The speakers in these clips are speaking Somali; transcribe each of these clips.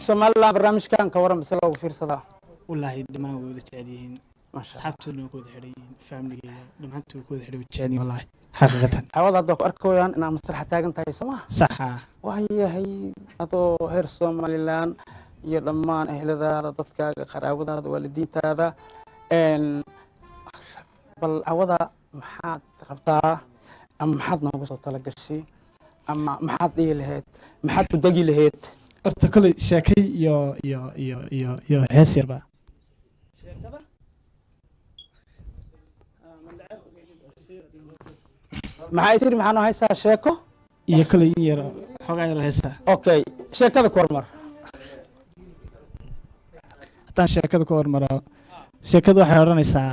Somaliland برنامج كان كورم بس لو في صدا والله دمان ودا جعلين ما شاء الله أصحابتنا كود حرين فاملي دمانتو كود حرين جعلين والله حقيقة عوض هذا أركويان أنا مسرح تاجن تاي سما صح وهي هي هذا هير Somaliland يلمان أهل ذا ضدك قراود هذا والدين هذا إن بل عوض محاد ربطة أم محاد نوقص طلق الشيء أما محاد إيه لهيت محاد تدقي لهيت أرتكل شاكي يا هاسير بقى maxay tiri maxaan haysaa sheeko iyo kale in yar xogaa yar haysaa okay sheekada ku hormar haddaan sheekada ku hormaro sheekadu waxay odhanaysaa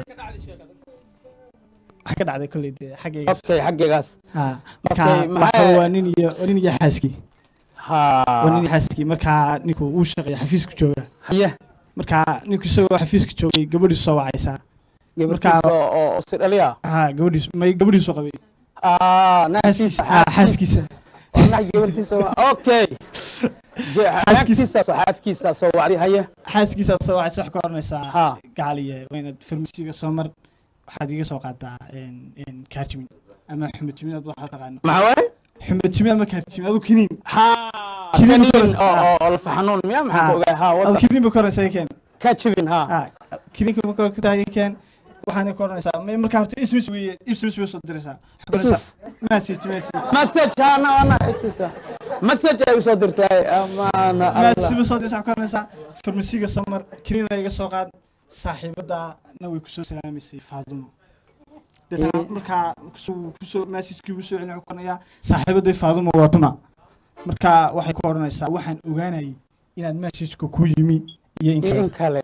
wax ka dhacday kolley dee xaggayga okay xaggaygaas ha marka waa nin iyo xaaskii ha waa nin iyo xaaskii markaa ninku uu shaqeeya xafiiska jooga haye markaa ninku isagoo xafiiska joogay gabadhiisu soo wacaysaa gabartiisa oo si dhaliya ha gabadhiisu qabay nafsiisa xaaskiisa gabartiisa okay xaaskiisa soo wacday haye xaaskiisa soo wacaysa wax ka oranaysaa ha gaaliye wayna farmasiga soo mar waxaad iga soo qaadaa kaarjimin ama xumad jimin aad waxa taqaan maxaa waay xumad jimin ama kaarjimin adu kiniin ha kiniin oo la faxnuun miya maxaa ogaa ha wada kiniin ba koraysa keen kaarjimin ha kiniin ka koraysa keen waxaan ku oranaysaa markaa horta ismis soo diraysaa message ana ismisa message ay soo dirtay amaana message soo diraysaa ku oranaysaa farmasiga samar kiniin iga soo qaad saaxiibada na way ku soo salaamaysay Faadumo dadka markaa kusoo message-kii u soo celin ku qornaya saaxiibada Faadumo waa tuma markaa waxay ku oranaysaa waxaan ogaanayay inaad message-ku ku yimi iyo in kale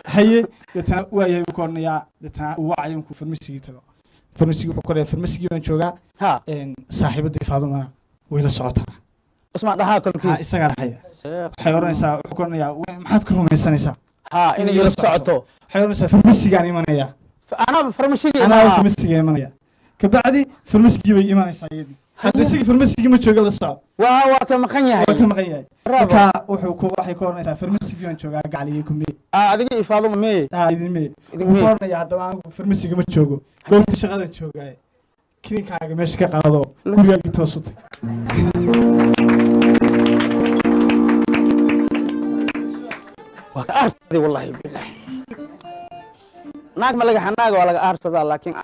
haye dadna waayay ku qornaya dadna wacay ku farmasiga tago farmasiga wuxuu qoraya farmasiga aan joogaa ha saaxiibada Faadumo way la socotaa isma dhaha kolkiis isaga dhaxaya waxay oranaysaa wuxuu qornaya maxaad ku rumaysanaysaa ha inay la socoto waxay oranaysaa farmasigaan imanaya أنا فرمسيجي إيمانيا كبعدي فرمسيجي إيمانيا سيدي هذا سيجي فرمسيجي ما تشوق الصعب وهو كم خنيه كم خنيه كا وحكوا واحد كورنا فرمسيجي ما تشوق عليكم مي هذيك يفعلوا مي إذن مي كورنا يا دوام فرمسيجي ما تشوقوا قلت شغلة تشوق هاي كني كاجا مش كقاضو كل يوم يتوسط وأرسل والله بالله ناق ملقى حناق ولا أرسل لكن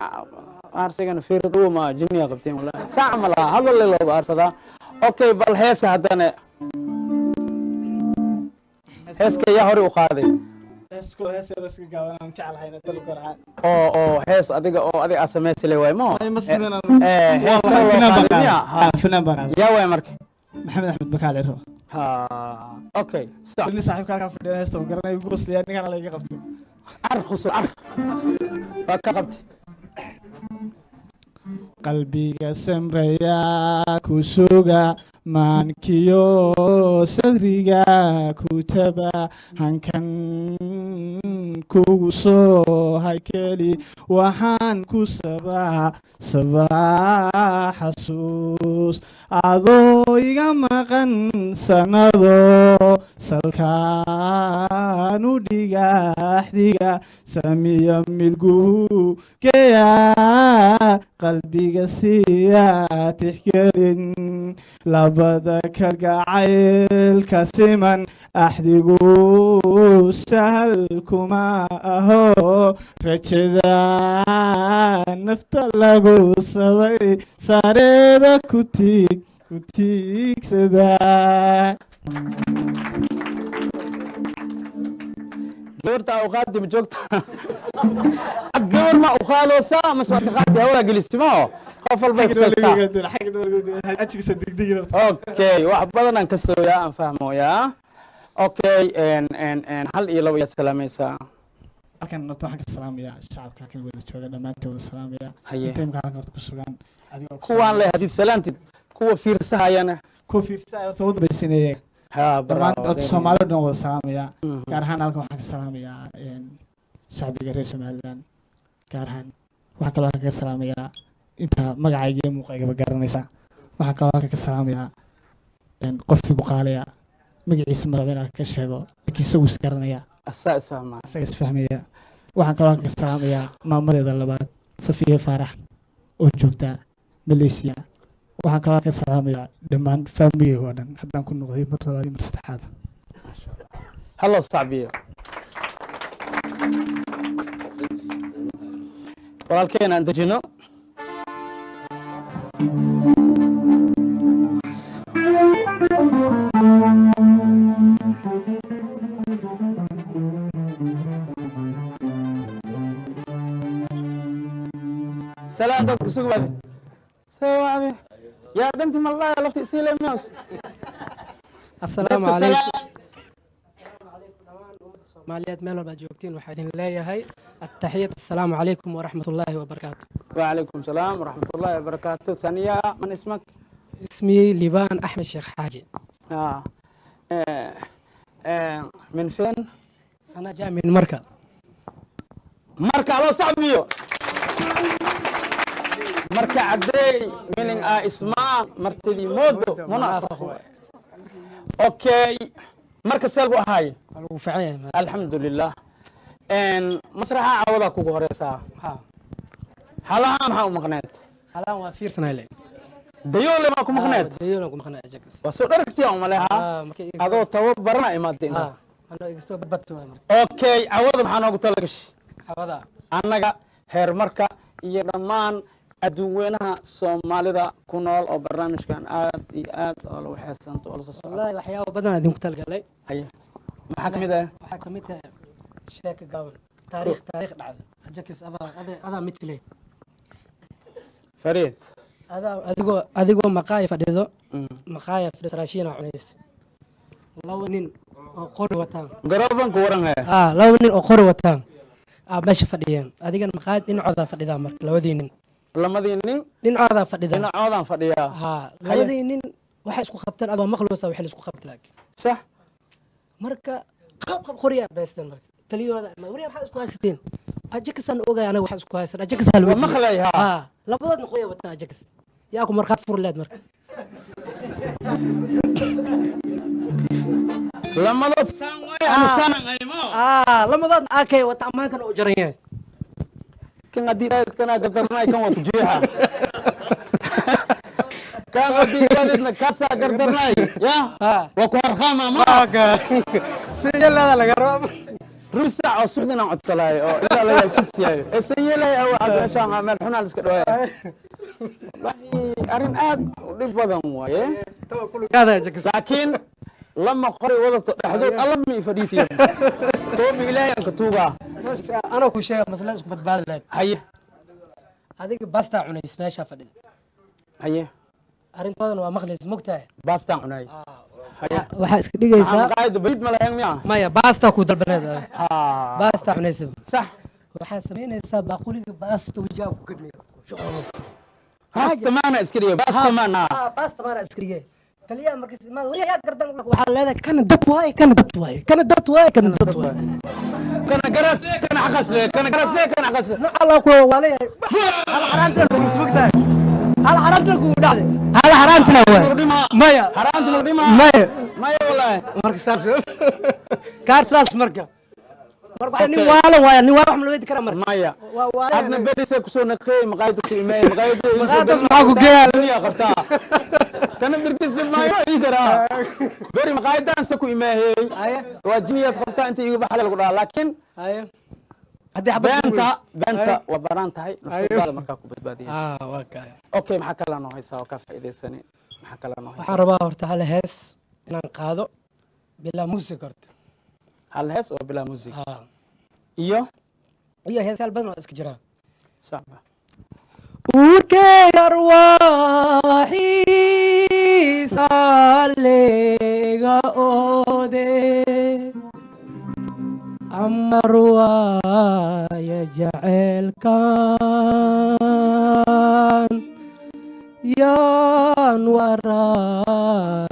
أرسلنا في رقومة جميع قبتين ولا ساعة ملا هذا اللي لو أرسل أوكي بالهيس هذانا هيس كي يهري وخاذي هيس رسك قاونا نتعال هاي نتلو قرعان أو هيس أديك أسميت لي وين مو هيس فنان بنا يا وين مرك محمد أحمد بكالي رو ها أوكي صح اللي صاحب كان في الدنيا استوى قرنا يقص لي أنا على يقفته أرخص فكقبت قلبي سمريا كسوغا مانكيو صدريغا كتبا هنكن كوسو هيكلي وحان كسبا صباح حسوس adoo iga maqan sanado salkaan u dhigaxdiga samiya midgu geya qalbiga siya tixgelin labada kalgacaylka siman axdigu sahal kuma aho rajada nafta lagu sabay sareeda ku tiigsada gabarta uqaadi ma joogta gabar ma uqaaloosa ma soo taqaadi hawla gelisimo qof walba okay wax badan aan ka sooyaa aan fahmoyaa okay hal iyo laba yaad salaamaysaa halkan nato waxaan ka salaamayaa shacabka halkan wada jooga dhammaantood salaamayaa intaymka halkan horta ku sugan kuwaan leh hadii salaantid kuwa fiirsahayana kuwa fiirsahaya horta ugu dambaysiinaya dhammaan horta Soomaaliya dhan wada salaamayaa gaar ahaan halkan waxaan ka salaamayaa shacbiga reer Somaliland gaar ahaan waxaan kaloo halkan ka salaamayaa inta magacayga iyo muuqaygaba garanaysa waxaan kaloo halkan ka salaamayaa qof igu qaaliya magaciisa maraba inaan ka sheego laakiin isagu isgaranaya asaa isfahmaa isaga isfahmaya waxaan kaloo ka salaamayaa maamadeeda labaad safiya faarax oo joogta malaysia waxaan kaloo ka salaamayaa dhammaan faamigeyga oo dhan haddaan ku noqday mar labaad iyo mar saddexaad hallo sacbiyo walaalkeena aan dejino سلام دكتور سوغبادي سوابي يا دنتي والله لفتي سيلي ماوس السلام عليكم ماليات ميلو باجوكتين وحيدين لا هي التحية السلام عليكم ورحمة الله وبركاته وعليكم السلام ورحمة الله وبركاته ثانية من اسمك اسمي ليبان أحمد شيخ حاجي من فين أنا جاي من مركز على صعبيو مركا عدي من اسماء مرتدي مودو منافق اوكي مركا سلبو هاي الحمد لله ان مسرحة عوضا كوكو هريسا حالها محاو مقنات حالها وافير سنايلي ديول ما كو مقنات ديول ما مقنات جاكس وسو دركتي او مليها ادو توبرنا ايمادين انا اكستو بدبت اوكي عوضا محا نوغو تلغش عوضا انغا هير مركا iyo dhammaan adduunweynaha Soomaalida ku nool oo barnaamijkan aad iyo aad oo la waxaysanto oo la soo wallahi waxyaabo badan idinku talgalay haye maxaa kamid ah sheeko gaaban taariikh dhacda ajakis ada mitile Farid adigoo maqaayad fadhido raashiina cunays laba nin oo qori wataan garofanku waran haya laba nin oo qori wataan meesha fadhiyeen adigan maqaayad dhinacooda fadhidaa marka lamadii nin dhinacooda fadhiyaa labadii nin waxay isku qabteen adoo maqluusa waxay isku qabteen laakiin sax marka qab qoriya beestan marka taliyooda wariya waxa isku haysteen ajakisan ogaay anaga waxa isku haysan ajakisan waa maqlay labadoodna qoya wataa ajakis yaa ku marqaad furleed marka lamadood saan way aan saanan aymo lamadood akay wata amaankan oo jarayeen kan adiid kana gadarnay kan waa ku jeexa kan adiidna ka saa gadarnay ya waa ku harqama ma سيلا لا غرام رسع وصحنا عد صلاي او لا لا يشيسيا سيلا او عد شان عمل حنا اسك دوايا ارين اد دب بدن وايه هذا جكس لكن لما قري وضت حدود الله مي فريسي توب الهي انك توغا انا كو شيء مثلا اسك بدبال لك هي هذيك باستا عنيس ماشا فدي هي arintoodan waa maqlis mogtahay baasta cunay waxa iska dhigaysaa qaayad bayd ma lahayn miya maya baasta ku dalbaneed baasta cunaysa sax waxa sameynaysaa baquliga baasta wajaab ku gadnay baasta maana iska dhigay baasta maana iska dhigay taliya markii ma wariya yaa gardan waxa leedahay kana dad waay kana dad waay kana garas kana xaqas Allah ku waalay hal xaraanta ku mogtahay hal xaraanta ku dhacday هذا حرامتنا هو مايا حرامتنا وديما مايا والله مركز كارتاس مركز ني والا وايا ني والا محمد كرم مركز مايا عدنا بديسه كسو نقي مقايدك ايميل مقايدك معاكو قال يا قرطا كان بركز مايا يقرا بري مقايدان سكو ايميل واجميه قرطا انت يبا حلال قرا لكن هدي بنتا وبران تahay nafsada marka ku badbaadiyo waka okay maxaa kala noo haysaa ka faa'iideysani maxaa kala noo haysaa waxaan rabaa horta hal hees inaan qaado bila music horta hal hees oo bila music iyo hees hal badan oo iska jira saaba urkay arwaahi salega ode أمروا يا جعل كان يا نور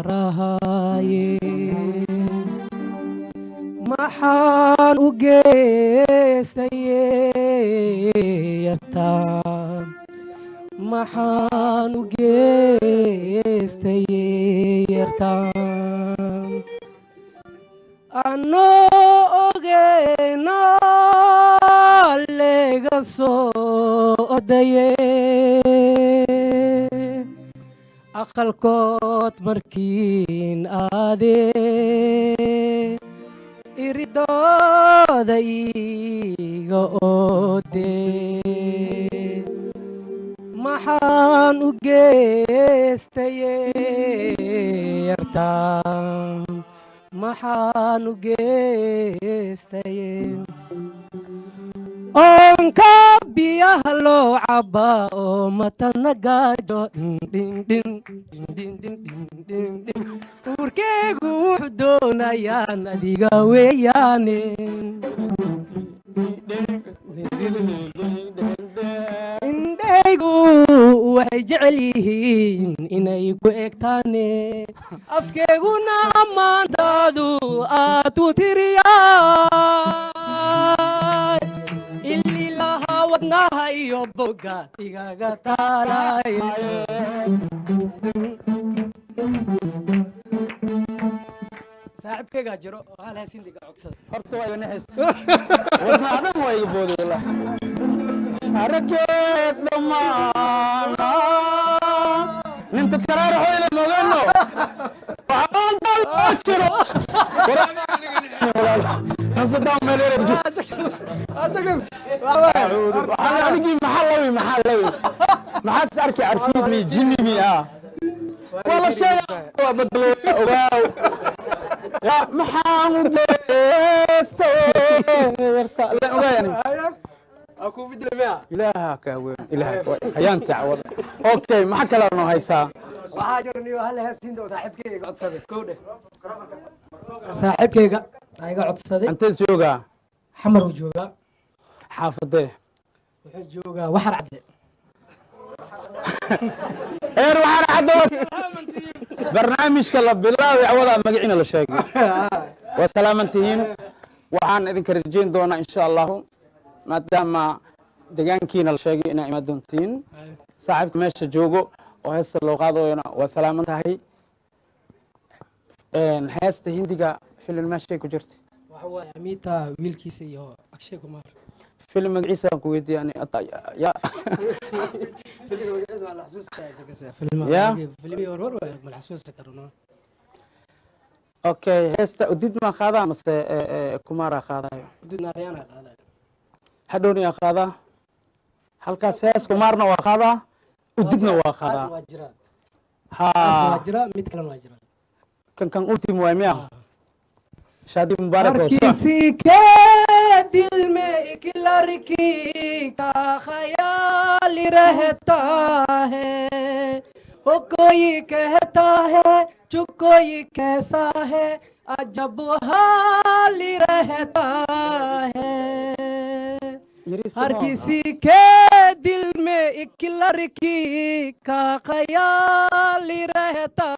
رهاي محان وجيستيتان محان وجيستيتان anoo ogeyna lega soo odaye aqalkood markiin aadee iridooda iga oodee maxaan u geestaye yartaan maxaan u geestaye oonka biyaha loo cabaa oo matana gaajo uurkeegu wuxuu doonayaan adiga weeyaane indhaygu waxay jecel yihiin inay ku egtaane afkeeguna ammaantaadu aad u tiriyaa ililaha wadnaha iyo boga igaga taalay saaxiibkaygaa jiro hal heesindiga codsada horta waa iga naxis wadna adag waa iga booday wallah arakeed dhammaana ninta karaara hoyle mogano waxaan dal oo jiro nasadaan meeleer waxaan anigii maxaa lawi maxaad is arkay arkiidmi jinnimi ah wala sheega waa badalo ogaaw ya maxaan u geesto yarta la ogaayani aku bidilmea ilaaha ka weyn ilaaha hayaan taawada okay maxaa kala noo haysaa waxaa jiro niyo hal heesindo saaxiibkayga codsaday koodhe saaxiibkayga ayga codsaday antee joogaa xamar uu joogaa xaafadee wuxuu joogaa waxar cadde eer waxaan caddo barnaamijka la bilaabay awada magacina la sheegay waa salaamantihiin waxaan idinka rajayn doonaa insha allahu maadaama deegaankiina la sheegay inaa imaan doontiin saaxiibka meesha joogo oo heesta loo qaadayona waa salaaman tahay heesta hindiga filim meeshay ku jirta waxa waaye amiita wiilkiisa iyo akshay kumar filim magaciisa aan ku weydiiyay ya okay heesta udid ma qaadaa mase kumara qaadayo hadhowni yaa qaadaa halkaas hees kumarna waa qaadaa udidna waa qaadaa ha kan ultimo waay miya शादी मुबारक हो किसी के दिल में एक लड़की का ख्याल रहता है वो कोई कहता है जो कोई कैसा है अजब हाल रहता है हर किसी के दिल में एक लड़की का ख्याल रहता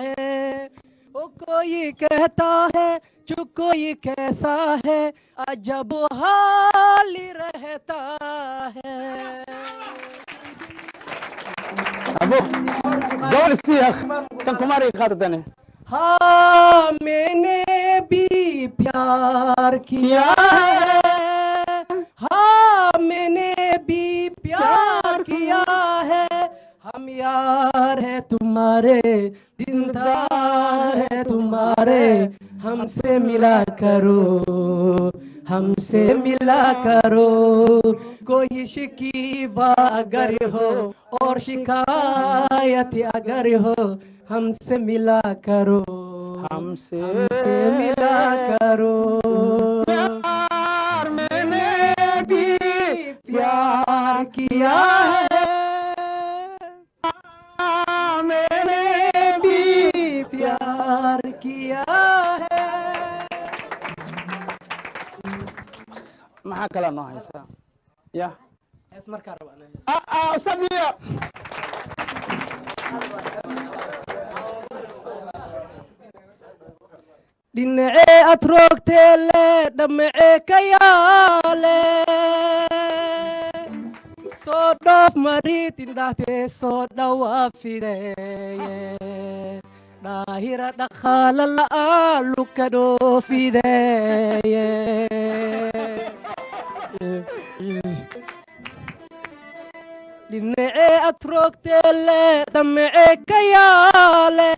है वो कोई कहता है जो कोई कैसा है अजब हाल रहता है अबो जौल सीख तन कुमारी खातने हाँ मैंने भी प्यार किया है हाँ मैंने भी प्यार किया है हम यार है तुम्हारे दिलदार है तुम्हारे हमसे मिला करो कोई शिकवा अगर हो और शिकायत अगर हो हमसे मिला करो हमसे मिला करो प्यार मैंने भी प्यार किया है मैंने भी प्यार किया है maxaa kala noo haysaa ya es markaa rabaa sabiya dhinacee aad roogtee le dhamacee ka yaale soo dhoof marid indhahtee soo dhawaafideye daahira dhaqaala la'aan luka dhoofideeye dhinacee atroogteele damacee ka yaale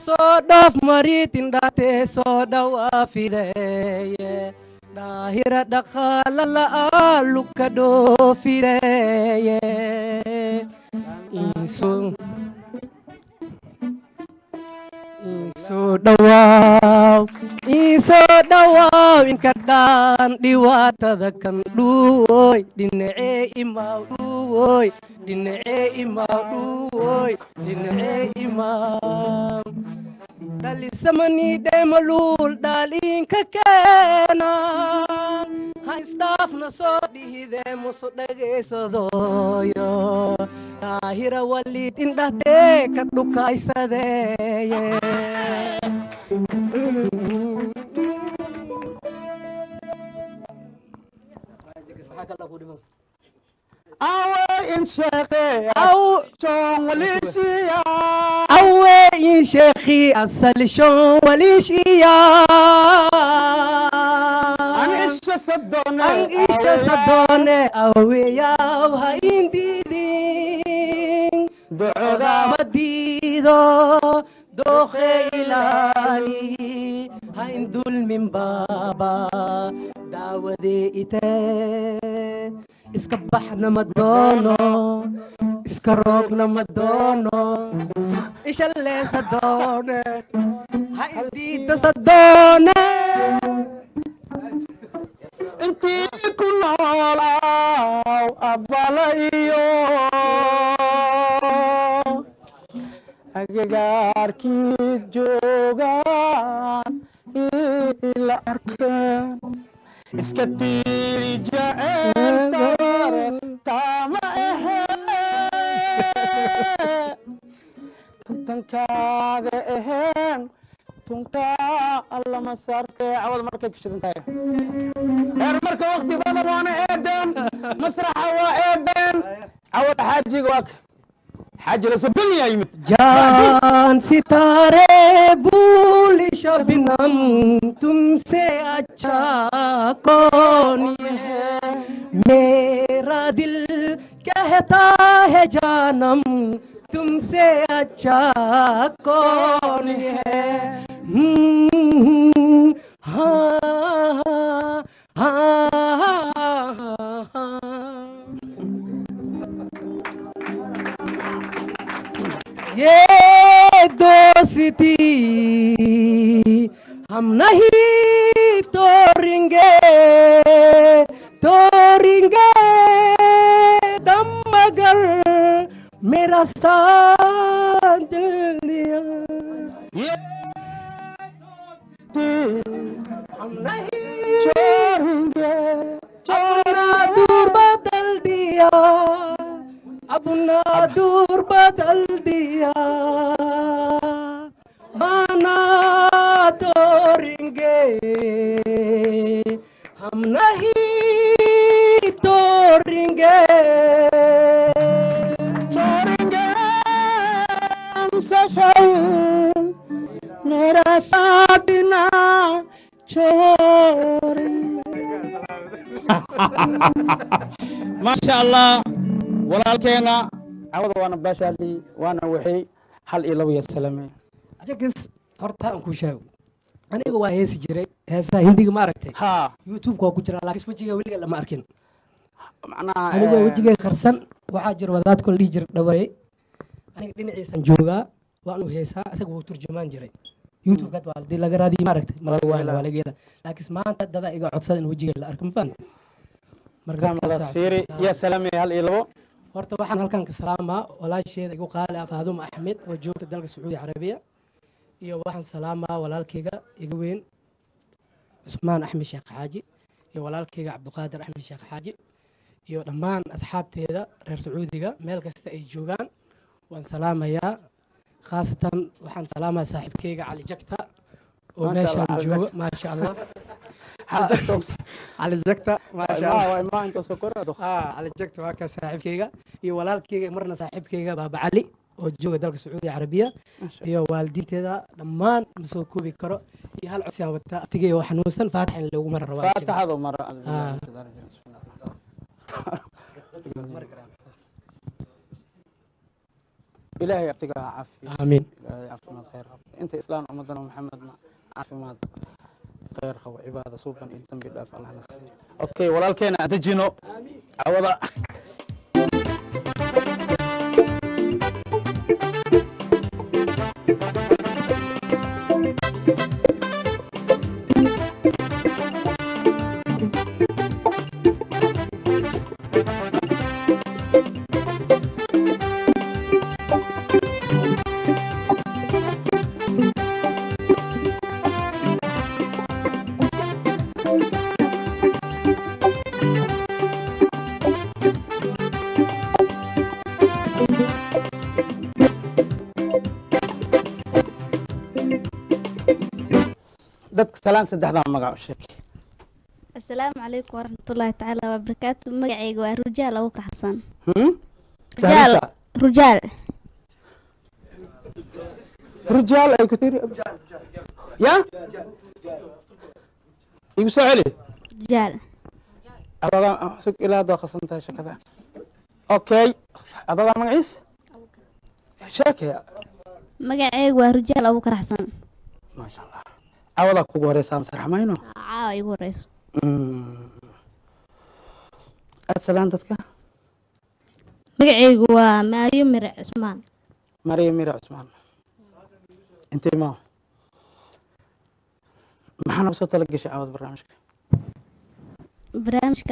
soo dhaaf mariitin dhaatee soo dhawaafideeye daahira dhaqaala la'aan luka dhoofideeye iisoo dhawaaw inka dhaan dhibaatada kan dhuwoy dhinacee imaaw dhuwoy dhinacee imaaw dhuwoy dhinacee imaaw dhalisamanii dheemaluul dhaaliinka keena ha isdhaafna soo dhihidee musu dhagaysadooyo daahira waliid indhahtee ka dhukaysadeeye awe in sheekhe joon waliishiya awe in sheekhi asal shon waliishiya an isha sadoone awe yaw ha indiidin ducoda madiido dookhe ilaali ha in dulmin baaba daawadee itee iska baxna ma doono iska roogna ma doono isha leesa doone ha indiida sadoone intii ku noolaaw abbala iyo agagaarkiis joogaan ila arkeen iska tiiri jaceeltare taama ahe tantankaaga aheen tunkaa allama saartee cawad markay ku shidan tahay heer marka wakti badan waana eedeen masraxa waa eedeen cawad xaajiga waa حاجة لسبني يمت जान सितारे भूल शबनम तुमसे अच्छा कौन है मेरा दिल कहता है जानम तुमसे अच्छा कौन है हाँ ये दोस्ती हम नहीं तोड़ेंगे दम मगर मेरा साथ दिया हम नहीं छोड़ेंगे अपना दूर बदल दिया अपना दूर बदल दिया माना तोड़ेंगे हम नहीं तोड़ेंगे हमसे मेरा साथ ना छोड़ेंगे माशाअल्लाह walaalkeena cawada waana baashaadii waana waxay hal iyo laba salaamay jakis horta aan ku sheego aniga waa heesi jiray heesaha hindiga ma aragtay ha youtube waa ku jira laakiin wajiga weliga lama arkin macnaha aniga wajiga qarsan waxaa jira wadaad kol dhii jira dhawaray aniga dhinaciisan joogaa waan u heesaa isaga wuu turjumaan jiray youtube kad waa hadii laga raadiyo ma aragtay ma waa laga yeela laakiin maanta dada iga codsada in wajiga la arko ma fahantay marka fiiri ya salaamay hal iyo labo horta waxaan halkan ka salaamaa walaasheeda igu qaali ah Faaduma Axmed oo joogta dalka Sacuudi Carabiya iyo waxaan salaamaa walaalkayga iga weyn Usmaan Axmed Sheekh Xaaji iyo walaalkayga Cabduqaadir Axmed Sheekh Xaaji iyo dhammaan asxaabteeda reer Sacuudiga meel kasta ay joogaan waan salaamayaa khaasatan waxaan salaamaa saaxiibkayga Cali Jagta oo meeshaan jooga ma sha Allah على الزكتة ما شاء الله ما انت سكر على الزكتة وهكذا صاحب كيغا يو ولال كيغا مرنا صاحب كيغا بابا علي oo jooga dalka sacuudi carabiya iyo waalidiinteeda dhammaan ma soo koobi karo iyo hal codsi aan wataa abtigay oo xanuunsan faatax in loogu mara rabaa faataxadu mara إلهي يعطيك عافية آمين إلهي عافية خير أنت إسلام أمدنا محمدنا عافية خير خو عبادة صوبا إنتم بالله فالله نسي أوكي ولكن أتجنو عوضا سلام سدحدا مقع الشيك السلام عليكم ورحمة الله تعالى وبركاته مقعيق ورجال أو كحسن رجال رجال أي كثير يا يقصوا علي رجال أبغى سوق إلى دو خصنتها شكذا أوكي أبغى مقعيس شاكي مقعيق ورجال أو كحسن ما شاء الله عوضك kugu horeysa ama sarxmayno igu horeyso asalaam dadka magacaygu waa Maariyo Mire Cusmaan Maariyo Mire Cusmaan intee ma maxaan soo tala gashay cawad barnaamijka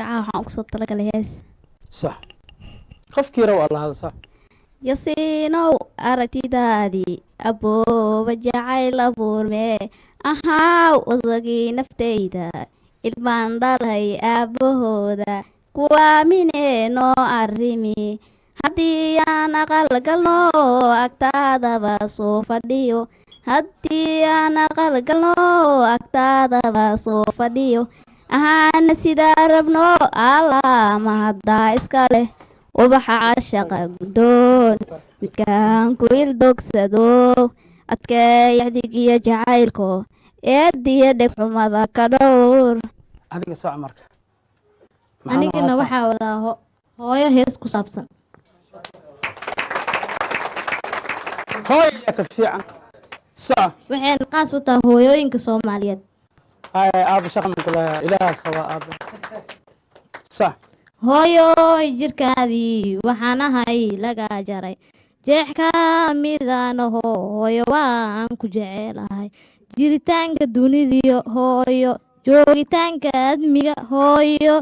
waxaan ugu soo tala galay hees sax qofkii raw Allah hada sax yasiinow aragtidaadii abooba jacayl abuurme ahaa odagii naftayda ilmaan dhalay aabahooda kuwaamineenoo arrimi haddii aan aqal galno agtaadaba soo fadhiyo haddii aan aqal galno agtaadaba soo fadhiyo ahaana sidaa rabno allaama haddaa iska leh ubaxa cashaqa guddoon midkaan ku ildogsado adkeeyaxdig iyo jacaylko eediyo dhegxumada ka dhowr adiga soo marka anigana waxaa wadaa hooyo hees ku saabsan hooyo ka fiican sax waxayna qaas u tahay hooyooyinka Soomaaliyeed aabo shaqan kula ilaaha sawa aabo sax hooyo jirkaadii waxaan ahay laga jaray jeex ka midaan hooyo waan ku jecelahay jiritaanka dunida hooyo joogitaanka admiga hooyo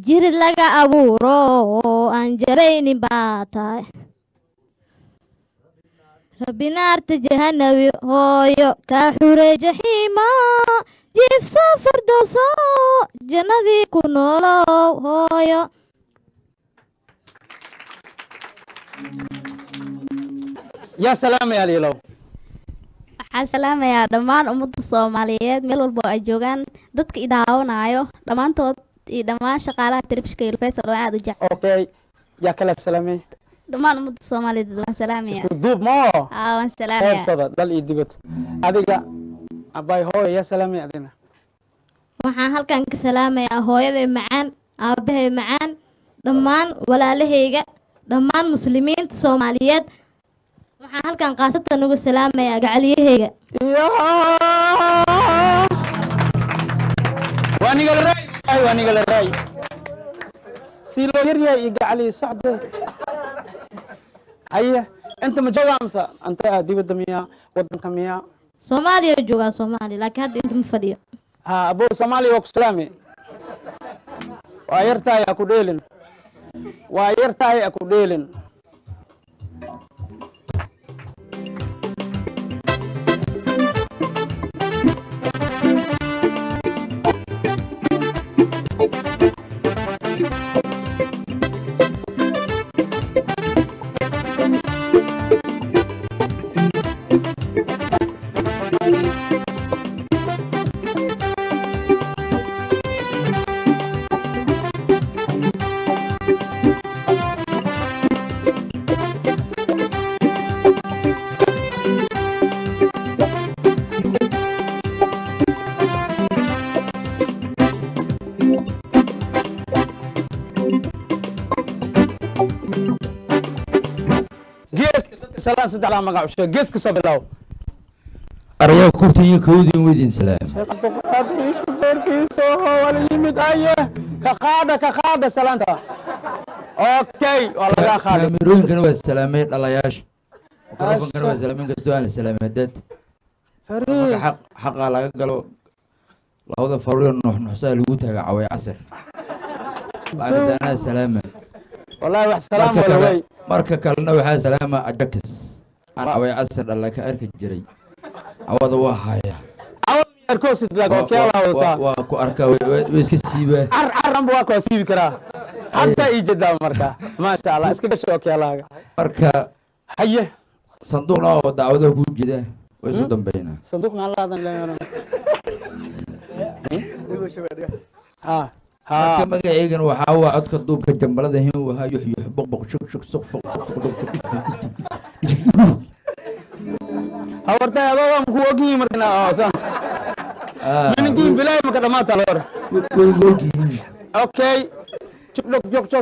jirid laga abuuro aan jabaynin baa tahay rabbi naarta jahanabi hooyo kaa xurey jaxiima jiifso firdowso jannadii ku noolow hooyo يا سلام يا ليلو waxaan salaamayaa dhammaan ummadda Soomaaliyeed meel walba ay joogaan dadka i daawanayo dhamaantood iyo dhammaan shaqaalaha telefishinka iyo Faisal oo aad u jecel okay يا كلا سلامي dhammaan ummadda Soomaaliyeed waan salaamayaa دوب ما waan salaamayaa صدق دل idibad adiga abay hooyo يا سلامي adina waxaan halkan ka salaamayaa hooyaday macaan aabahay macaan dhammaan walaalahayga dhammaan muslimiinta Soomaaliyeed waxaan halkan qaasatan ugu salaamayaa gacaliyahayga وانيقل الراي سيلو يريا علي صعب هيا انت مجوع امسا انت ديب الدمية ودن كمية Soomaaliya joogaa Soomaaliya laakiin hadda inta ma fadhiyo ها ابو سومالي وكسلامي وايرتاي اكو ديلن وايرتاي اكو ديلن saddex laa magac u sheeg gees ka soo bilow أريا كوتي كودي ويدين سلام sheekh abduqaadir iyo shufeerkiisa oo wala yimid aye ka qaada salaanta okay waa laga qaaday كاميرون كانوا السلامات الله ياش ميكروفون كانوا السلامين كستوان السلامات دات fariid حق على قالوا لو فريق نوح نحسا لوتها عوي عسر بعد أنا سلامة wallahi wax salaam wala way مركا كلنا وحا سلامة أجكس أنا عوي عسر الله كأرك الجري عوض واحد awad yarkoosid laag oo kiyala wata وكو أركا ويسكسيبه arranba waa koo siibi karaa hadda ii jedaa marka maasha allah iska gasho oo kiyalaaga مركا haye صندوقنا ودعوده كوجده ويسو دنبينا صندوق ما laadan leeyahay ha marka ha magaceegan waxaa waa codka duubka jambalada hin wahaa yuxyux boqboq shug shug suq fuq hawartay adoo waan ku ogiyi markana oo san minigii bilay marka dhamaata lor okay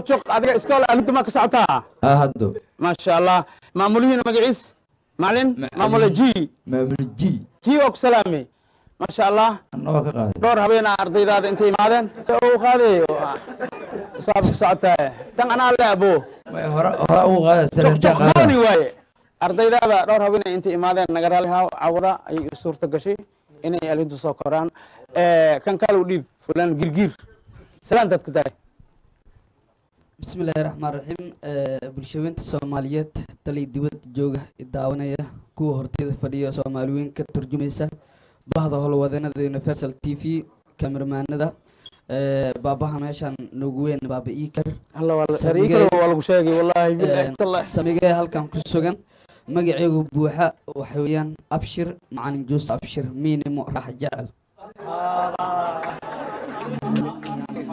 jog adiga iskool alinta ma ka socotaa haddo maasha allah maamulihiina magaciis macalin maamule g maamulji g oo ku salaamay maasha allah anoo ka qaaday dhowr habeen ardaydaada intay imaadeen se uu qaaday saab ka socotaa tan anaa le abo may hore ugu qaaday salaanta jogni qaaday waaye ardaydaada dhowr habeen intay imaadeen naga raalihaa cawada ayay u suurta gashay inay alintu soo koraan kan kale u dhiib fulan girgir salaan dadka tahay بسم الله الرحمن الرحيم bulshooyinta Soomaaliyeed talay dibad jooga daawanaya kuwa horteeda fadhiyo Soomaaliyiin ka turjumaysa bahda howlwadanada Universal TV cameramanada baabaha meeshan nagu weyn baaba iikar alla wala shariika wala ku sheegay wallahi billahi samigay halkan ku sugan magaceegu buuxa waxa weeyaan abshir macalin juus abshir miinimo rax jecel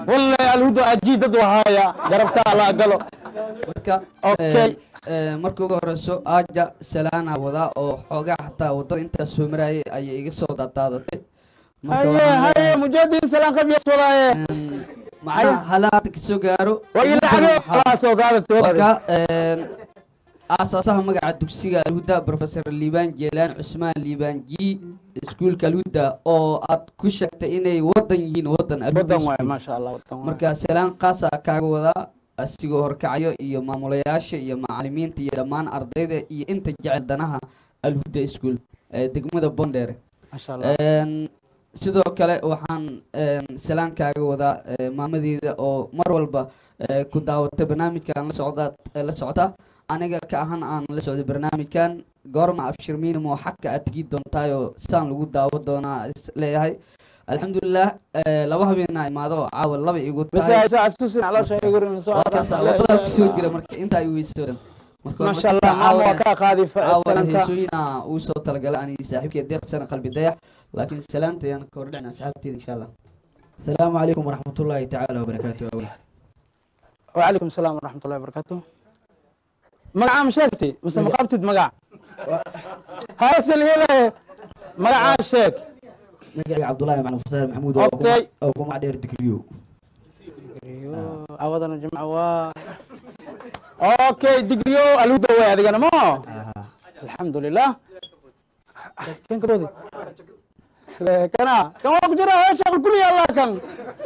wallahi alhuda ajiidad wahaya garabta la galo marka okay marka ugu horeyso aaja salaana wada oo xoogaa xataa wadada intaas soo marayay ayay iga soo daadaadatay haye mujadin salaan qabiis wadaaye macna halaad ka soo gaaro way ilaa soo qaadatay marka asaasaha magaca dugsiga alhuda professor liibaan jeelaan cusmaan liibaan ji iskuulka alhuda oo aad ku sheegtay inay wadan yihiin wadan waay maasha allah marka salaan qaasa kaaga wadaa asigoo horkacayo iyo maamulayaasha iyo macallimiinta iyo dhammaan ardayda iyo inta jecel danaha alhuda iskuul degmada Bondere maasha allah sidoo kale waxaan salaan kaaga wadaa maamadeeda oo mar walba ku daawatay barnaamijkan la socda aniga ka ahaan aan la socday barnaamijkan goorma abshir miinimo xaqka aad tigi doontaayo saan lagu daawo doonaa leeyahay alxamdulilah laba habeenna imaado caawa laba igu tahay wadada kusoo jira marka inta ay weysoodhan maasha allah waa ka qaadi heesooyina uu soo talagalay aniga saaxiibkii deeqsana qalbi dayax laakiin salaanta ayaan ka hordhicna asxaabteeda insha allah السلام عليكم ورحمة الله تعالى وبركاته وعليكم السلام ورحمة الله وبركاته مقع مشاكتي بس مقابتي مقع هاي سلهلة مقع الشيك مقعي عبد الله مع مختار محمود اوكي او كم عدير دكريو عوضنا جمعة اوكي دقريو الهدى ويا هذه انا ما الحمد لله كان كرودي كنا كما كجرا هاي شغل كل الله كان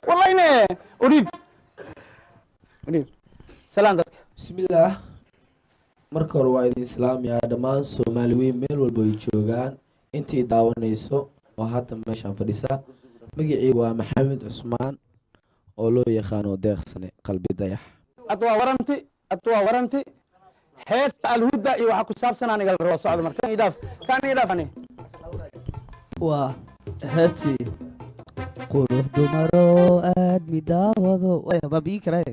والله إني أريد سلام دك بسم الله marka hore waa idin islaamiya dhammaan Soomaaliyeed meel walba ay joogaan intii daawanayso oo hadda meeshan fadhisa magacaygu waa Maxamed Cusmaan oo loo yaqaan deeqsane qalbi dayax atwa waranti heesta alhuda iyo waxa ku saabsan aniga la rabo socdo marka kan idaafani waa heesti qurux dumaro aad midaawado way babii karay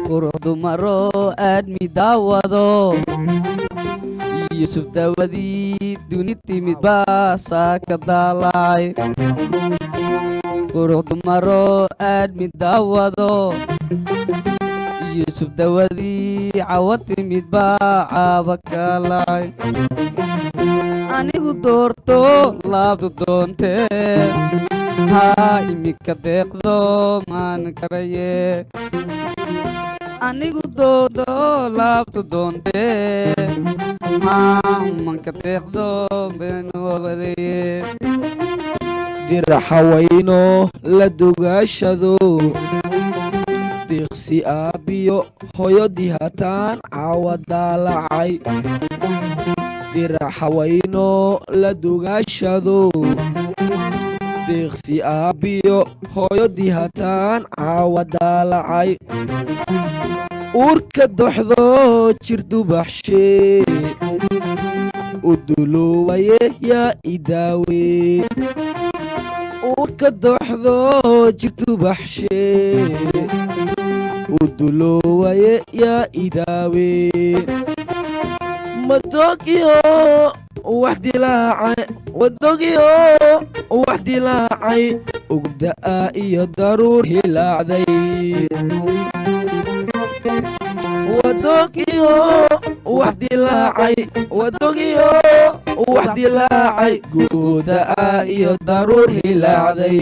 qurux dumaro aad midaawado yusuf dawadii duni timid baa saaka daalacay qurux dumaro aad midaawado yusuf dawadii cawa timid baa caaba kalacay anigu doorto laabdu doontee haa imika deeqdo maan karaye anigu doodo laabdu doontee haa manka deeqdo beenwabadaye dirxawayno la dugaashado diiqsi aabiyo hooyadii hataan caawa daalacay dirxawayno la dugaashado diiqsi aabiyo hooyadii hataan caawa daalacay uurka doxdo jirdubaxshee uduluwaye yaa idaawe uurka doxdo jirdubaxshee uduluwaye yaa idaawe madogiyo wax dilaacay wadogiyo wax dilaacay ugdaa iyo daruur hilaacday wadogiyo wax dilaacay wadogiyo wax dilaacay guudaa iyo daruur hilaacday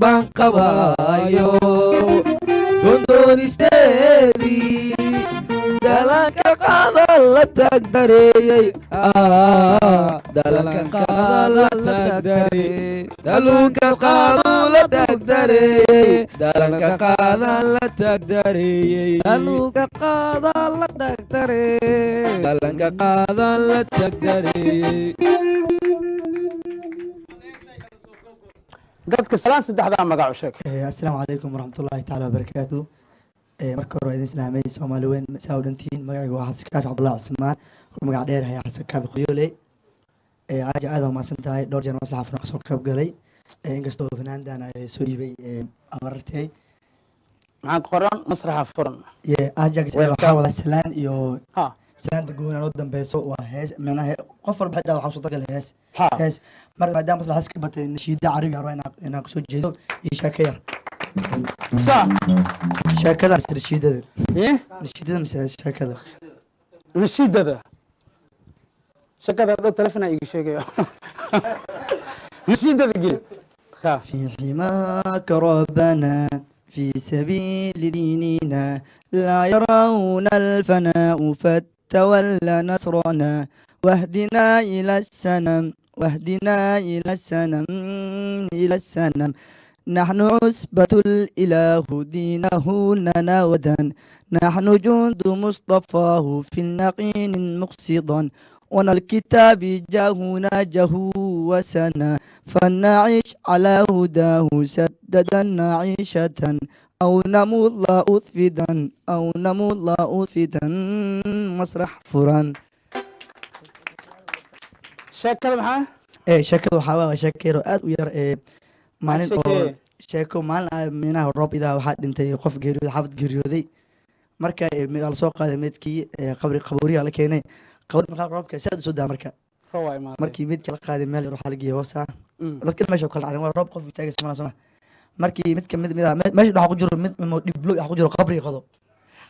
baan qabaayo doonisteedii dalanka qaada la taagdareeyey dalanka qaada la taagdareeyey daluunka qaadu la taagdareeyey dalanka qaada la taagdareeyey daluunka qaada la taagdareeyey dalanka qaada la taagdareeyey dadka salaan saddexdaa magac u sheeg asalaamu calaykum waraxmatullaahi tacaala wabarakaatu marka hore waa idin islaamay soomaali weyn saa u dhantiin magacayga waa xasan kaafi cabdullahi cismaan ku magac dheer haya xasan kaafi qoyoole caaji aad waa mahadsan tahay dhowr jeer maslaxa furan kasoo qayb galay inkastoo fanaandan ay soo dhiibay amarartay maxaa qoran masraxa furan waxaa wada salaan iyo salaanta goona loo dambeyso waa hees macnaha qof walba xidhaa waxaa soo dagal hees hees mar maadaama maslaxaas ka batay nashiida carabi arwa inaan kusoo jeedo iyo sheeko yar sheekada mise nashiidada nashiidada mise sheekada nashiidada sheekada dhow telefona iga sheegayo nashiidada geli في حماك ربنا في سبيل ديننا لا يرون الفناء فتولى نصرنا واهدنا إلى السنم واهدنا إلى السنم إلى السنم نحن عصبة الإله دينه لنا ودا نحن جند مصطفاه في النقين مقصدا ونا الكتاب جاهنا جهوسنا فلنعيش على هداه سددا عيشة أو نموت لا أثفدا أو نموت لا أثفدا مسرح فران sheekada maxaa sheekada waxaa waa sheekero aad u yar maalin oo sheeko maalin minaha roob idaa waxaa dhintay qof geeriyooday xaafad geeriyooday marka la soo qaaday meedkii qabri qabooriyaa la keenay qabri markaa roobka saad usoo daa marka markii meedkii la qaaday meel yar waxaa la geeyay hoosa dadka meesha kala dhacay waa roob qof taagan samana sama markii mid kamid mid meesha waxa ku jiro mid dhiblo waxa ku jiro qabri qado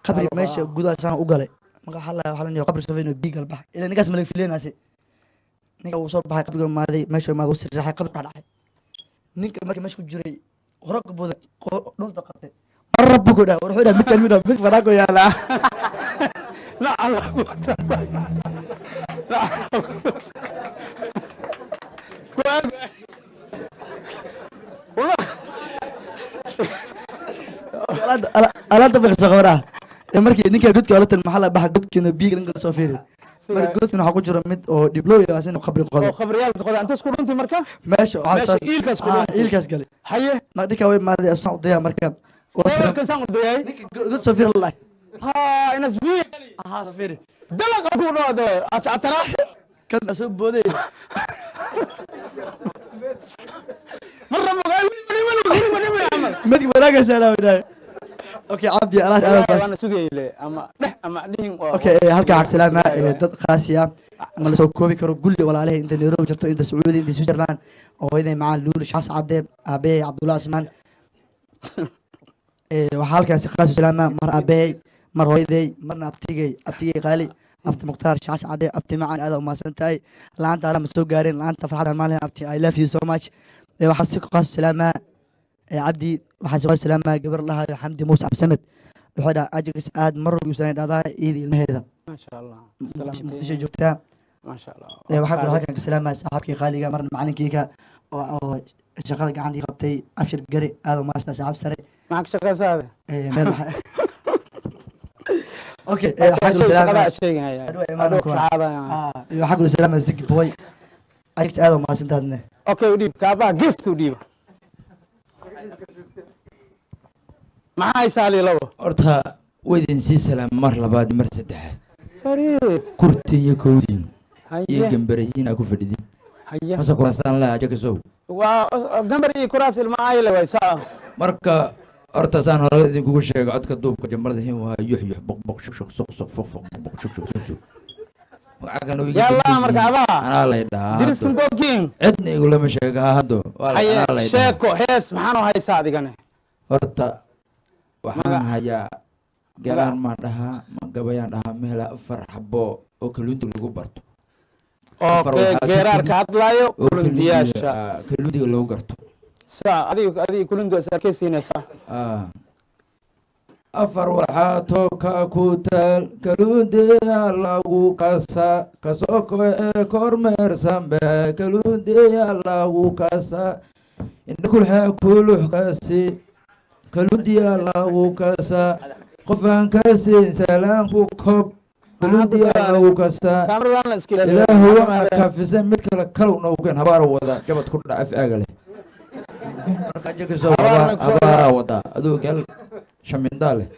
qabri meesha gudaasana u galay marka waxa la leeyahay qabri soo inuu biigal bax ilaa ninkaas malag fileenaasi ninka uu soo baxay qabriga maaday meesha ma uu sirraxay qabri ka dhacay ninka markii meesha ku jiray hore ka booday dhulta qabtay marabbu ku dhaw wuxuu dhahay mid mid faraaqo yaala la allah alaanta baqsa qabraa markii ninka godka la tan maxaa la baxa godkina biig in soo fiiri markii godkina waxa ku jira mid oo dhiblo iyo asin qabri qodo qabriyaalka qodo inta isku dhunti marka meesha waxa ilkaas ku dhunti ilkaas gali haye ma dika way maaday asna u daya marka kan san u dayay god soo fiiri la ha inas biig soo fiiri dalaqa ku dhawado atara kan soo booday marra magal mid wanaagsan salaam ilaahay okay abdi allah ana sugeyle ama dhex ama dhihin okay halka salaama dad qaasiya ma la soo koobi karo gulli walaalahay inta Nairobi jirto inta Sacuudi inta Switzerland oo iday macaan luul shaas cadeeb aabay Abdullah Asman waxa halkaas qaas salaama mar aabay mar hooyaday marna abtigay qaali abti mukhtaar shaash cade abti macaan aad u maasan tahay laanta ala ma soo gaareen laanta farxada maalin abti I love you so much waxaa si qaas salaama cabdi waxaan soo salaamaa gabar lahaa xamdi muuse absamed wuxuu dhahaa ajirkiis aad mar ugu soo dhaadaa iidi ilmaheeda ما شاء الله muqdisho joogtaa ما شاء الله waxaa kaloo halkan ka salaamaa saaxiibkii qaaliga marna macalinkeyga oo shaqada gacantii qabtay abshir gari aad u maasta saaxiib sare معك شقة هذا اوكي شقة شيء هاي waxaa kaloo salaamaa ziki boy ayagta aad u maasantaadne اوكي وديب كابا جيسك وديب معاي سالي لو horta waydin sii salaam mar labaad mar saddexaad فريد kurtiin iyo kowdiin iyo هيا gambarahiin aa ku fadhidin هيا mase kuraasaan leh aja kasow وقمر إيه كراس المعاي لو يسا marka horta saan hore idinkugu sheega codka duubka jamardahin waa yux boqboq shuk suq suq fuq fuq boq shuk waxaa kan يلا مركبا anaa lay dhahaa درسكم بوكين cidna igulama sheegaa haddo هيا anaa lay dhahaa شيكو هيس محانو هاي سادقنا horta waxaan hayaa galaan maan dhahaa ma gabayaan dhahaa meela 4 xabo oo kalluunta lagu barto اوكي جيرار كهدلايو oo كلن دياشا kalluuntiga lagu garto سا أدي كلن دو ساكيسين سا afar waxaa tooka ku taal kalluundeya lagu kasa kasoo kormeersanbe kalluundeya lagu kasa indhakulxa kulux kasi kalluundiya lagu kasa qofaan kasin salaamku kob kalluundiya lagu kasa كاميرا اسكيلا ilaahu waa kaafisan mid kale kalowna ugen habaar wada jabad ku dhaca afaaga leh marka jakasoo habaaraa wadaa aduu gal shamindaa leh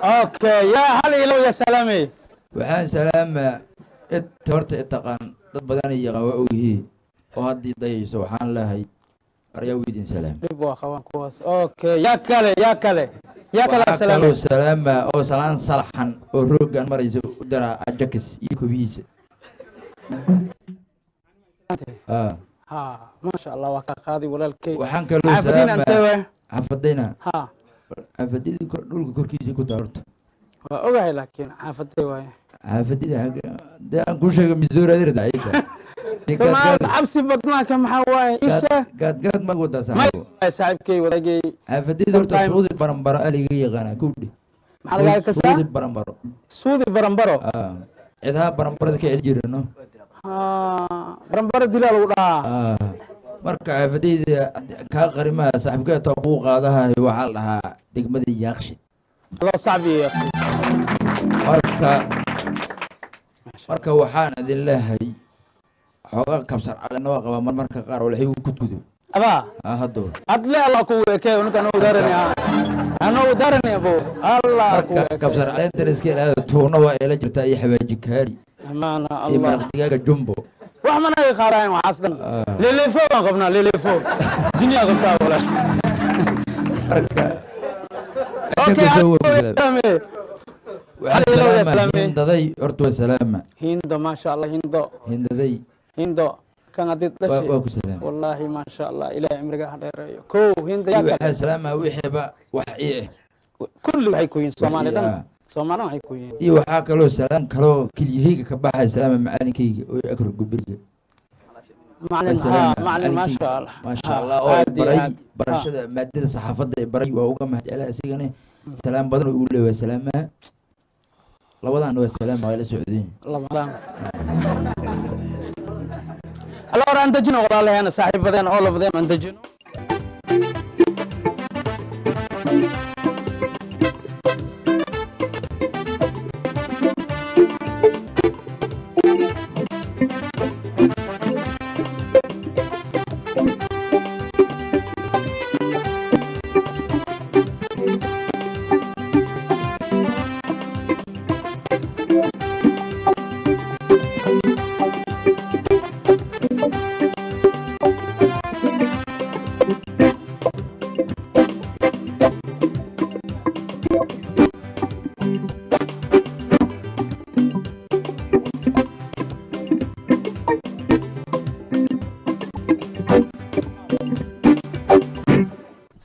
اوكي يا هلا لو يا سلامي waxaan salaamaa horta itaqaan dad badan ay yaqaan waa ogyihiin oo haddii dayayso waxaan leehay aryaa wiidin salaam ديب واخوان كواس اوكي يا كله يا كله يا كله waxaa سلامي kaloo salaamaa oo salaan salaxan oo rooggan maraysa u daraa ajakis iyo kobihiisa ها ما شاء الله وكا قاضي ولا الكي waxaan kaloo عافدين انت salaamaa وين xaafadayna ها xaafadidii dhulka korkiisa ku daarto اوغاي لكن عافدي واي xaafadida dee aan kuu sheega missouri adirda ayka كما عبسي بطنا كم حواي ايش gaadgaad ma wadaa ما saaxiibo صاحبكي ودقي xaafadida horta suudi baranbaro aliga yaqaanaa kudhi maxaa lagaa kastaa suudi baranbaro suudi baranbaro cidaha baranbarada ka celi jirano baranbaro dilaa lagu dhahaa marka xaafadayda kaa qarimaha saaxiibkeeta kuu qaadahayo waxaa la dhahaa degmada yaaqshid loo sacbiye marka waxaan idin leehay xoogaa kabsar calena waa qabaa marmarka qaar oo laxigu kudgudo adaa haddo adle allah ku weekay unuka anoo daaranaya anoo daaranaya bo allah ku marka kabsar caleenta iska ilaado tuuna waa ila jirtaa iyo xawaaji kaari amaana iyo allah maraq digaaga jumbo wax mana ay qaaraan waxaas dhan lelefo waan qabnaa lelefo dunya qabtaa wala marka okay waxaan salaama hindaday horta waa salaama hindo maasha allah hindaday hindo kan hadii dhashay waa ku salaama wallahi maasha allah ilaahay cimriga ha dheereeyo ko hindo yaa waxaan salaama wixiiba wax ii kulli waxay ku yihiin Soomaalidan Soomaalidan waxay ku yihiin iyo waxaa kaloo salaam kaloo kelyahayga ka baxay salaama macalinkayga oo akr gubiriga macalin maasha allah oo baray barashada maadada saxaafadda ee baray waa uga mahadcelaa isigana salaam badan oo uu leeyahay salaamaha labadan waa salaam waa la socdeen labadan allora aan dajino walaalahayna saaxiibadeen oo labadeen aan dajino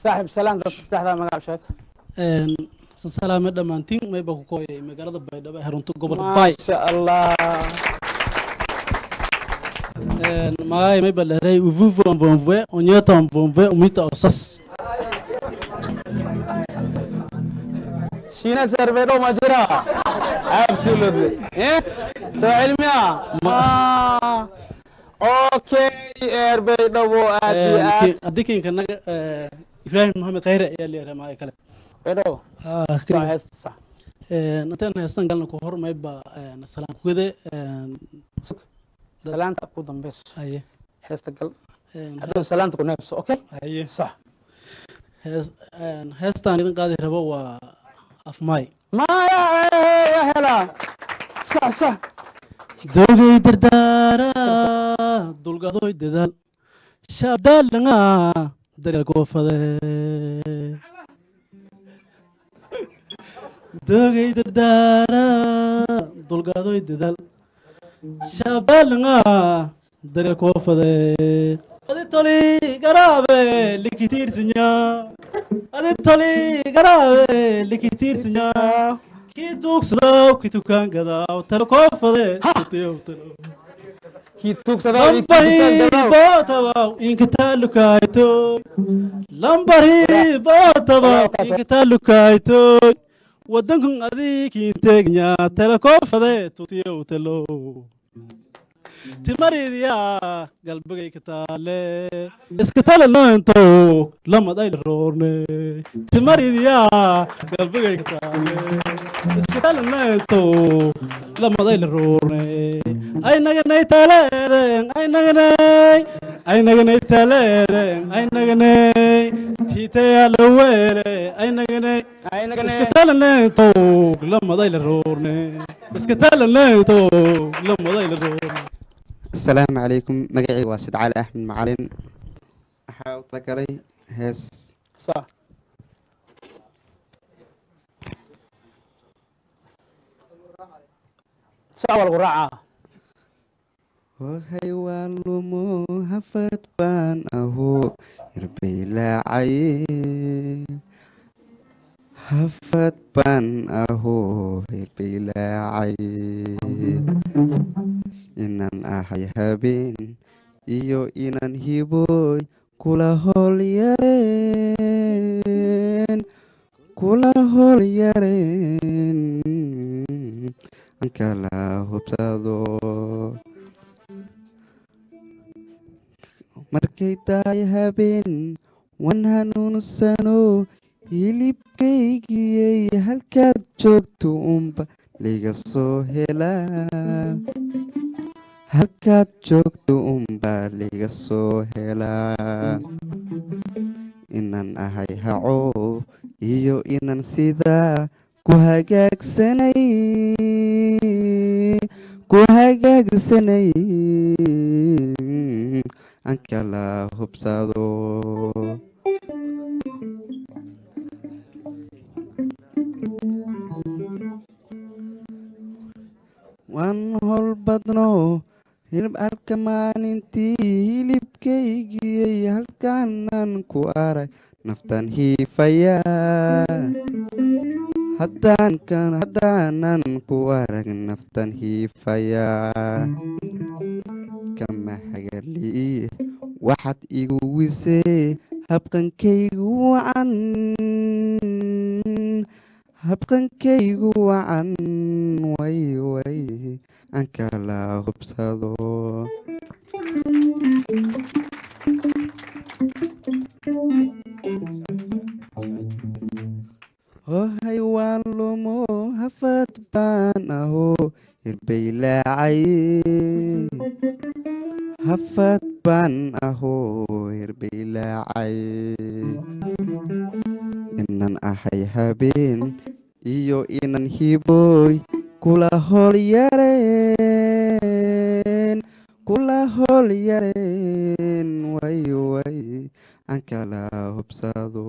صاحب سلام استحضر مقال شاك salaame dhammaantiin mayba ku kooyay magaalada baydhabo ee xarunta gobolka baay maasha allah magacay mayba dheeray uvuvu ambomve onyeta ambomve umita osas shiina servedo ma jira absolutely soo cilmiya okay baydhabo aad iyo aad adikinka naga ibrahim maxamed khayre ayaa leeyahay magacay kale baydhabo heesta intaan heestan galna ku hor mayba salaan kuwade salaanta ku dambayso haye heesta gal hadduu salaanta ku neebso okay haye sax heestaan idin qaadi rabo waa afmaay maya hela sax sax doogay dardaara dulgadoy dadaal shaabdaalanga dagal koofade doogay dardaara dulgadoy dadaal shaabdaalanga dagal koofade adi toli garaabe likitiirsinya adi toli garaabe likitiirsinya kii tuugsadow ki tukaan gadaaw talo koofade kii tuugsadow lambari bootabaw inkataalukaytoy lambari bootabaw inkataalukaytoy wadankan adii kiinteegnya talo koofade tutiyow talo timaridiya galbagay ka taale iska talanoento lamad ay la roorne timaridiya galbagay ka taale iska talanoento lamad ay la roorne ay naganay taaleeden ay naganay taaleeden ay naganay tiitaya la weele ay naganay iska talanoento lamad ay la roorne iska talanoento lamad ay la roorne السلام عليكم مقعي واسد على أحمد معلن أحاول تذكري هس صح صح والقراعة وهي والمو هفت بان أهو يربي لاعي هفت بان أهو يربي لاعي inan ahay habeen iyo inan hiboy kula hol yareen an kala hubsado markay tahay habeen wan hanuunsano hilibkaygiyay halkaad joogto unba liga soo helaa halkaad joogto unbaa liga soo helaa inan ahay haco iyo inan sidaa ku hagaagsanay an kala hubsado waan hol badno hilib arka maalintii hilibkaygiyay halkaanan ku arag naftan hiifayaa haddaanan ku arag naftan hiifayaa kama hagarliiye waxaad igu wisee habqankaygu wacan way aan kala hubsado hohay waan lumo hafad baan aho hirbay laacay hafad baan aho hirbay laacay inan ahay habeen iyo inan hiboy kula hol yareen way aan kala hubsado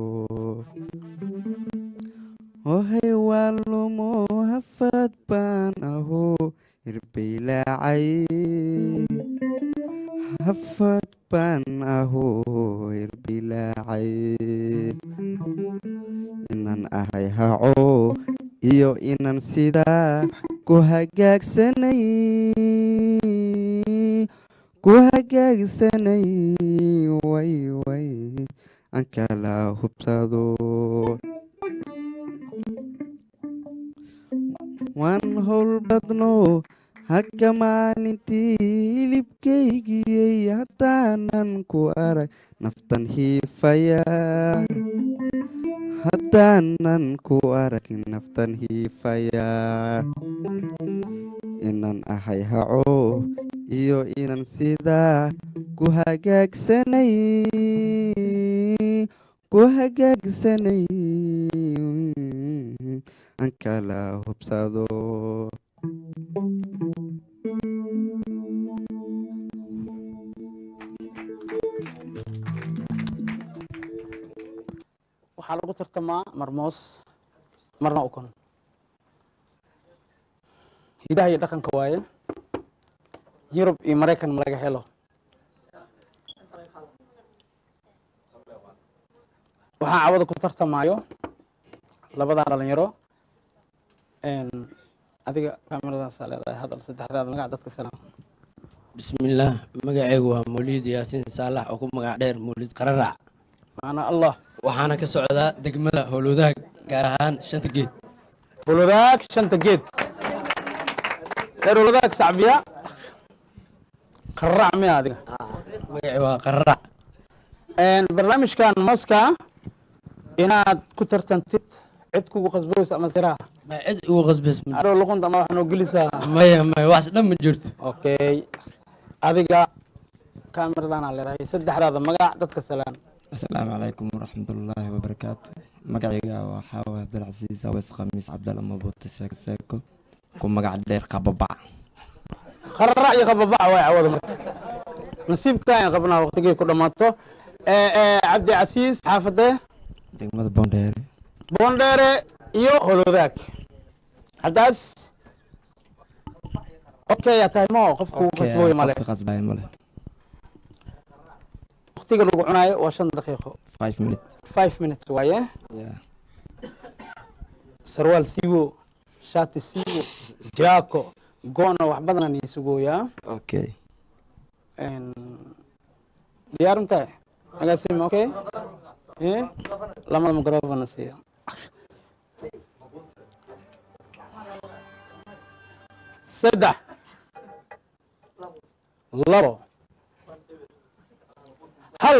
hohay waa lumo hafad baan aho hirbay laacay hafad baan aho hirbay laacay inan ahay haco iyo inan sidaa ku hagaagsanay way way aan kala hubsado waan howl badno hagga maalintii hilibkaygiyey haddaanan ku arag naftan hiifaya haddaanan ku arag naftan hiifaya inan ahay haco iyo inan sidaa ku hagaagsanay aan kala hubsado waxaa lagu tartamaa marmoos marna ukun hidaha iyo dhaqanka waaye yurub iyo maraykan ma laga helo waxaa cawada ku tartamaayo labadaa dhalinyaro adiga kaamiradaasa leedahay hadal saddexdaada magac dadka salaam bismillaah magacaygu waa mawliid yaasiin saalax oo ku magac dheer mawliid qararac maana allah waxaana ka socdaa degmada howlwadaag gaar ahaan shanta geed howlwadaag shanta geed reer howlwadaag sacbiya qararac miya adiga magacay waa qararac barnaamijkan mooska inaad ku tartantid cid kugu qasboys ama siraa ma cid ugu qasbis adoo luqunta ama waxaa noo gelisaa maya wax dhan ma jirto okay adiga kaamiradanaa leedahay saddexdaada magac dadka salaan asalaamu calaykum waraxmatullaahi wabarakaatu magacayga waxaa waa abdilcasiis aweys khamiis cabdalla mabuuta sheeko sheeko ku magac dheer qababac qararac iyo qababac waay cawada marka nasiibka aan qabnaa waqtigay ku dhammaato cabdi casiis xaafadee degmada boondheere boondheere iyo howlwadaag haddaas okay yaa tahay mo qofku qasbooy male qasbay male waqtiga lagu cunaayo waa 5 daqiiqo 5 minutes 5 minutes waaye yeah sarwaal siibo shaati siibo jaako goona wax badan aan isugooyaa okay diyaar intahay agaasima okay lamada microphone siiya saddex labo hal